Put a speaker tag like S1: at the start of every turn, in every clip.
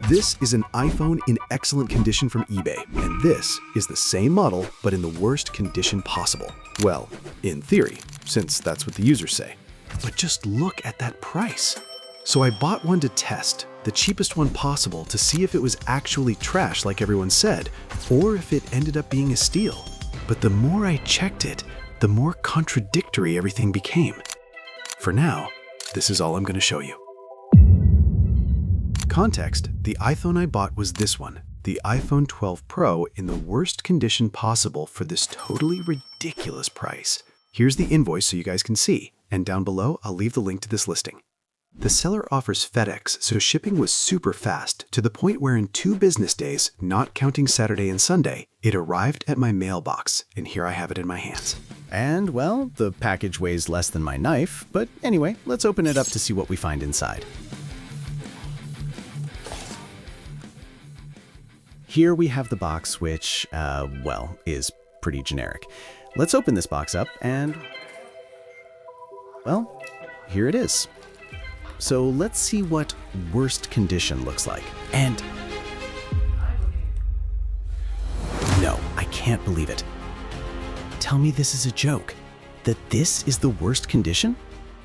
S1: This is an iPhone in excellent condition from eBay, and this is the same model, but in the worst condition possible. Well, in theory, since that's what the users say. But just look at that price. So I bought one to test, the cheapest one possible, to see if it was actually trash like everyone said, or if it ended up being a steal. But the more I checked it, the more contradictory everything became. For now, this is all I'm going to show you. Context: the iPhone I bought was this one, the iPhone 12 Pro, in the worst condition possible for this totally ridiculous price. Here's the invoice so you guys can see, and down below I'll leave the link to this listing. The seller offers FedEx, so shipping was super fast, to the point where in 2 business days, not counting Saturday and Sunday, it arrived at my mailbox, and here I have it in my hands.
S2: And, well, the package weighs less than my knife, but anyway, let's open it up to see what we find inside. Here we have the box, which, well, is pretty generic. Let's open this box up and, well, here it is. So let's see what worst condition looks like. And no, I can't believe it. Tell me this is a joke, that this is the worst condition?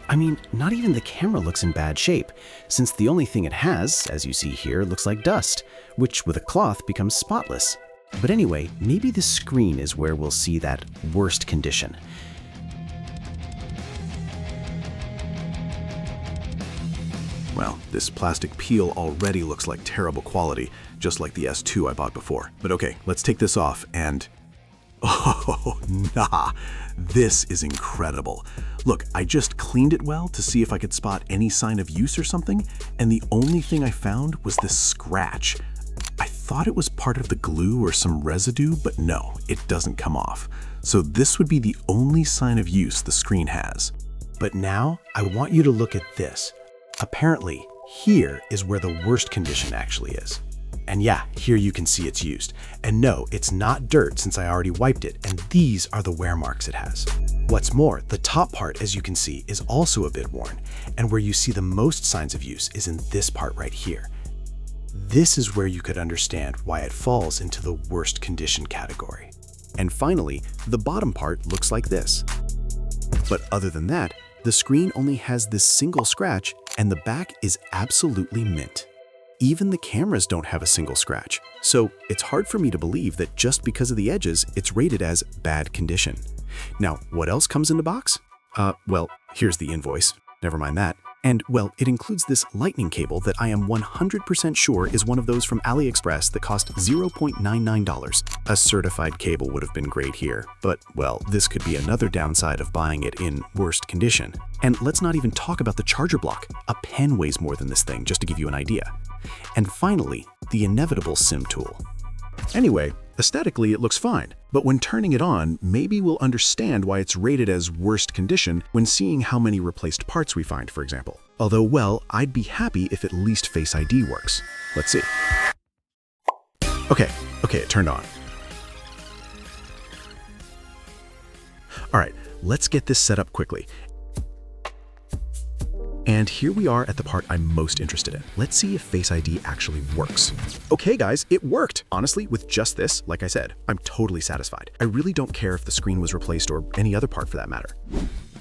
S2: I mean, not even the camera looks in bad shape, since the only thing it has, as you see here, looks like dust, which with a cloth becomes spotless. But anyway, maybe the screen is where we'll see that worst condition.
S1: Well, this plastic peel already looks like terrible quality, just like the S2 I bought before. But okay, let's take this off and... oh, nah, this is incredible. Look, I just cleaned it well to see if I could spot any sign of use or something, and the only thing I found was this scratch. I thought it was part of the glue or some residue, but no, it doesn't come off. So this would be the only sign of use the screen has. But now, I want you to look at this. Apparently, here is where the worst condition actually is. And yeah, here you can see it's used. And no, it's not dirt since I already wiped it, and these are the wear marks it has. What's more, the top part, as you can see, is also a bit worn, and where you see the most signs of use is in this part right here. This is where you could understand why it falls into the worst condition category. And finally, the bottom part looks like this. But other than that, the screen only has this single scratch, and the back is absolutely mint. Even the cameras don't have a single scratch, so it's hard for me to believe that just because of the edges, it's rated as bad condition. Now, what else comes in the box? Well, here's the invoice. Never mind that. And, well, it includes this lightning cable that I am 100% sure is one of those from AliExpress that cost $0.99. A certified cable would have been great here, but, well, this could be another downside of buying it in worst condition. And let's not even talk about the charger block. A pen weighs more than this thing, just to give you an idea. And finally, the inevitable SIM tool. Anyway, aesthetically it looks fine, but when turning it on, maybe we'll understand why it's rated as worst condition when seeing how many replaced parts we find, for example. Although, well, I'd be happy if at least Face ID works. Let's see. Okay, it turned on. All right, let's get this set up quickly. And here we are at the part I'm most interested in. Let's see if Face ID actually works. Okay guys, it worked! Honestly, with just this, like I said, I'm totally satisfied. I really don't care if the screen was replaced or any other part for that matter.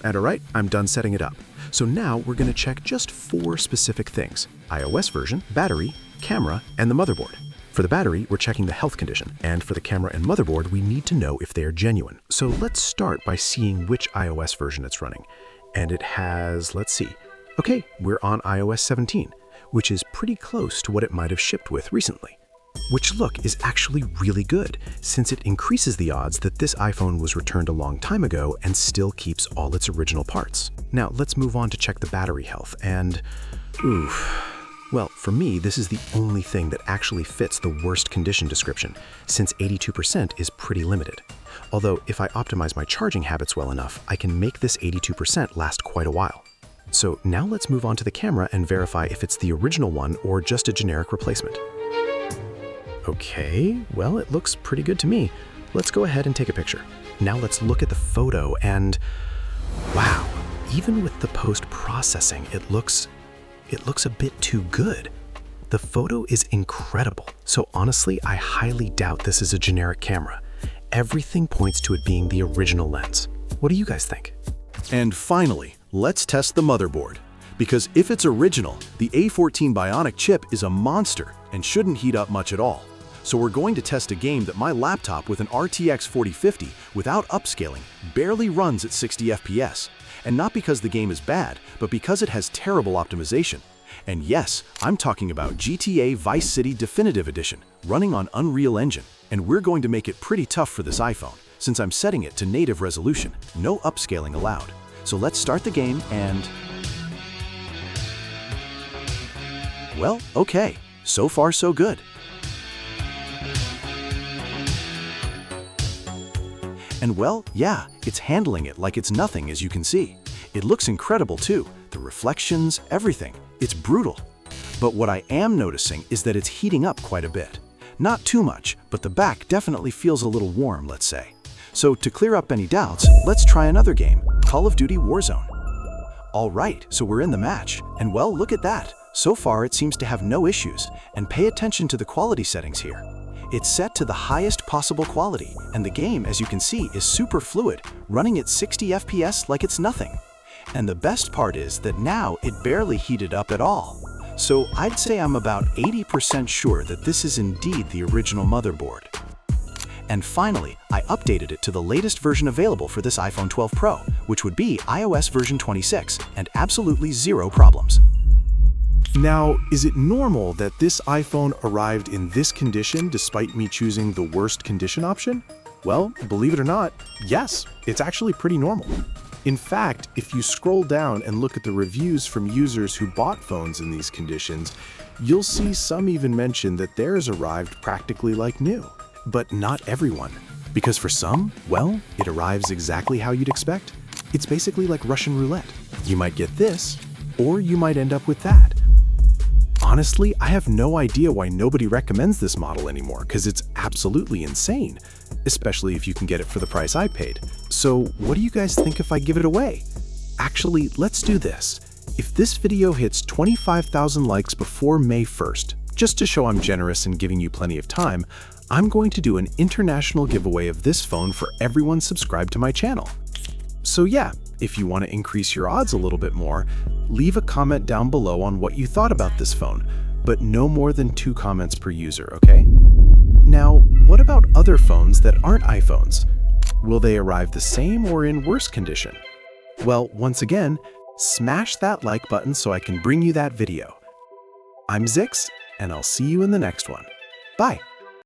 S1: And alright, I'm done setting it up. So now we're gonna check just 4 specific things: iOS version, battery, camera, and the motherboard. For the battery, we're checking the health condition, and for the camera and motherboard, we need to know if they are genuine. So let's start by seeing which iOS version it's running. And it has, let's see. Okay, we're on iOS 17, which is pretty close to what it might have shipped with recently. Which, look, is actually really good, since it increases the odds that this iPhone was returned a long time ago and still keeps all its original parts. Now, let's move on to check the battery health, and... oof. Well, for me, this is the only thing that actually fits the worst condition description, since 82% is pretty limited. Although, if I optimize my charging habits well enough, I can make this 82% last quite a while. So now let's move on to the camera and verify if it's the original one or just a generic replacement. Okay, well, it looks pretty good to me. Let's go ahead and take a picture. Now let's look at the photo and wow, even with the post-processing, it looks a bit too good.
S3: The photo is incredible, so honestly, I highly doubt this is a generic camera. Everything points to it being the original lens. What do you guys think?
S1: And finally, let's test the motherboard. Because if it's original, the A14 Bionic chip is a monster and shouldn't heat up much at all. So we're going to test a game that my laptop with an RTX 4050 without upscaling barely runs at 60 FPS. And not because the game is bad, but because it has terrible optimization. And yes, I'm talking about GTA Vice City Definitive Edition, running on Unreal Engine. And we're going to make it pretty tough for this iPhone, since I'm setting it to native resolution, no upscaling allowed. So let's start the game and... Well, okay, so far so good. And well, yeah, it's handling it like it's nothing, as you can see. It looks incredible too, the reflections, everything. It's brutal. But what I am noticing is that it's heating up quite a bit. Not too much, but the back definitely feels a little warm, let's say. So to clear up any doubts, let's try another game, Call of Duty Warzone. All right, so we're in the match, and well, look at that. So far, it seems to have no issues, and pay attention to the quality settings here. It's set to the highest possible quality, and the game, as you can see, is super fluid, running at 60 FPS like it's nothing. And the best part is that now it barely heated up at all. So I'd say I'm about 80% sure that this is indeed the original motherboard. And finally, I updated it to the latest version available for this iPhone 12 Pro, which would be iOS version 26, and absolutely zero problems.
S4: Now, is it normal that this iPhone arrived in this condition despite me choosing the worst condition option? Well, believe it or not, yes, it's actually pretty normal. In fact, if you scroll down and look at the reviews from users who bought phones in these conditions, you'll see some even mention that theirs arrived practically like new. But not everyone, because for some, well, it arrives exactly how you'd expect. It's basically like Russian roulette. You might get this, or you might end up with that. Honestly, I have no idea why nobody recommends this model anymore, because it's absolutely insane, especially if you can get it for the price I paid. So what do you guys think if I give it away? Actually, let's do this. If this video hits 25,000 likes before May 1st, just to show I'm generous and giving you plenty of time, I'm going to do an international giveaway of this phone for everyone subscribed to my channel. So yeah, if you want to increase your odds a little bit more, leave a comment down below on what you thought about this phone, but no more than 2 comments per user, okay? Now, what about other phones that aren't iPhones? Will they arrive the same or in worse condition? Well, once again, smash that like button so I can bring you that video. I'm Zix, and I'll see you in the next one. Bye.